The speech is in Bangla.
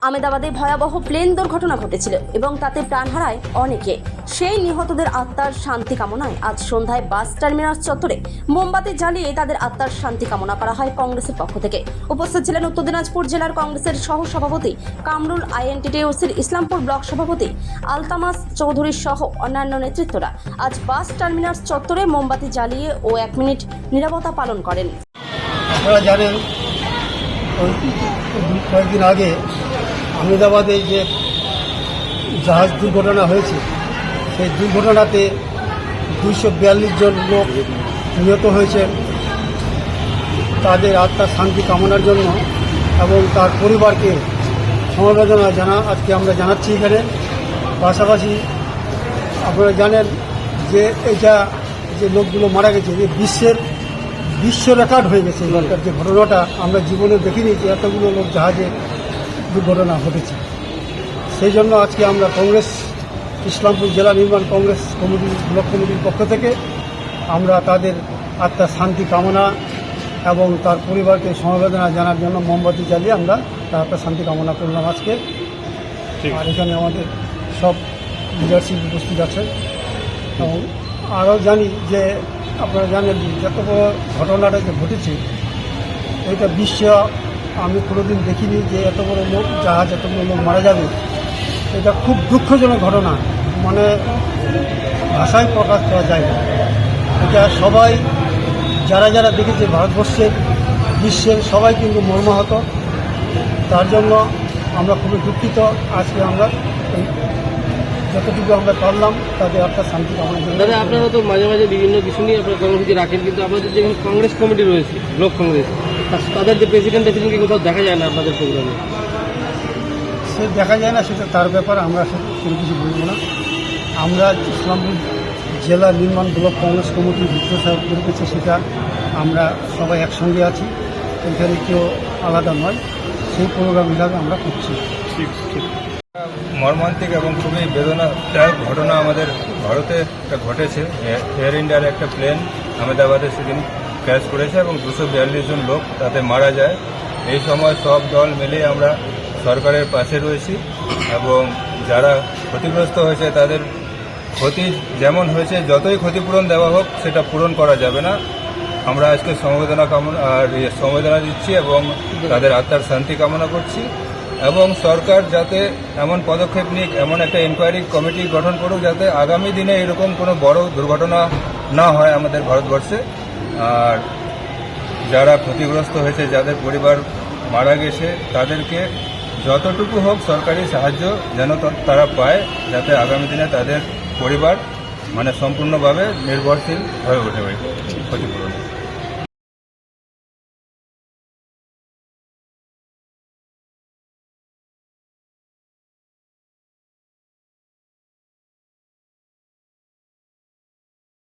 আমেদাবাদে ভয়াবহ প্লেন দুর্ঘটনা ঘটেছিল এবং তাতে প্রাণ হারায় অনেকে। সেই নিহতদের আত্মার শান্তি কামনায় আজ সন্ধ্যায় বাস টার্মিনাস চত্বরে মোমবাতি জ্বালিয়ে তাদের আত্মার শান্তি কামনা করা হয় কংগ্রেসের পক্ষ থেকে। উপস্থিত ছিলেন উত্তর দিনাজপুর জেলার কংগ্রেসের সহ সভাপতি কামরুল, আইএনটিটিউসির ইসলামপুর ব্লক সভাপতি আলতামাস চৌধুরী সহ অন্যান্য নেতৃত্বরা। আজ বাস টার্মিনাস চত্বরে মোমবাতি জ্বালিয়ে ও 1 মিনিট নীরবতা পালন করেন। আপনারা জানেন কয়েকদিন আগে আমেদাবাদে যে জাহাজ দুর্ঘটনা হয়েছে, সেই দুর্ঘটনাতে 242 জন লোক নিহত হয়েছে। তাদের আত্মার শান্তি কামনার জন্য এবং তার পরিবারকে সমবেদনা আজকে আমরা জানাচ্ছি এখানে। পাশাপাশি আপনারা জানেন যে এটা যে লোকগুলো মারা গেছে, যে বিশ্ব রেকর্ড হয়ে গেছে। এবারকার যে ঘটনাটা আমরা জীবনে দেখিনি যে এতগুলো লোক জাহাজে দুর্ঘটনা ঘটেছে। সেই জন্য আজকে আমরা কংগ্রেস ইসলামপুর জেলা নির্মাণ কংগ্রেস কমিটি ব্লক কমিটির পক্ষ থেকে আমরা তাদের আত্মার শান্তি কামনা এবং তার পরিবারকে সমবেদনা জানার জন্য মোমবাতি জ্বালিয়ে আমরা তার আত্মার শান্তি কামনা করলাম আজকে। আর এখানে আমাদের সব লিডারশিপ উপস্থিত আছে। এবং আরও জানি যে আপনারা জানেন যত বড় ঘটনাটা যে ঘটেছে, এটা আমি কোনোদিন দেখিনি যে এত বড় লোক জাহাজ এতগুলো লোক মারা যাবে। এটা খুব দুঃখজনক ঘটনা, মানে ভাষায় প্রকাশ করা যায় না। এটা সবাই যারা দেখেছে ভারতবর্ষের, বিশ্বের সবাই কিন্তু মর্মাহত। তার জন্য আমরা খুবই দুঃখিত। আজকে আমরা যতটুকু আমরা পারলাম তাদের একটা শান্তি কামনা জন্য। দাদা, আপনারা তো মাঝে মাঝে বিভিন্ন কিছু নিয়ে আপনারা কর্মসূচি রাখেন, কিন্তু আপনাদের যেখানে কংগ্রেস কমিটি রয়েছে, ব্লক কংগ্রেস, তাদের যে প্রেসিডেন্টকে কোথাও দেখা যায় না আপনাদের প্রোগ্রামে। সে দেখা যায় না, সেটা তার ব্যাপারে আমরা কোনো কিছু বলবো না। আমরা ইসলামপুর জেলা নির্মাণ ব্লক কংগ্রেস কমিটির ভিতর সাহেব করেছে, সেটা আমরা সবাই একসঙ্গে আছি, এখানে কেউ আলাদা নয়। সেই প্রোগ্রাম হিসাবে আমরা করছি। মর্মান্তিক এবং খুবই বেদনাদায়ক ঘটনা আমাদের ভারতে ঘটেছে। এয়ার ইন্ডিয়ার একটা প্লেন আমেদাবাদে সেদিন ক্র্যাশ করেছে এবং 242 জন লোক তাতে মারা যায়। এই সময় সব দল মিলে আমরা সরকারের পাশে রয়েছি এবং যারা ক্ষতিগ্রস্ত হয়েছে তাদের ক্ষতি যেমন হয়েছে, যতই ক্ষতিপূরণ দেওয়া হোক সেটা পূরণ করা যাবে না। আমরা আজকে সমবেদনা দিচ্ছি এবং তাদের আত্মার শান্তি কামনা করছি। এবং সরকার যাতে এমন পদক্ষেপ নিক, এমন একটা ইনকোয়ারি কমিটি গঠন করুক যাতে আগামী দিনে এরকম কোনো বড় দুর্ঘটনা না হয় আমাদের ভারতবর্ষে। আর যারা ক্ষতিগ্রস্ত হয়েছে, যাদের পরিবার মারা গেছে, তাদেরকে যতটুকু হোক সরকারি সাহায্য যেন তারা পায়, যাতে আগামী দিনে তাদের পরিবার সম্পূর্ণভাবে নির্ভরশীল হয়ে ওঠে ক্ষতিপূরণ।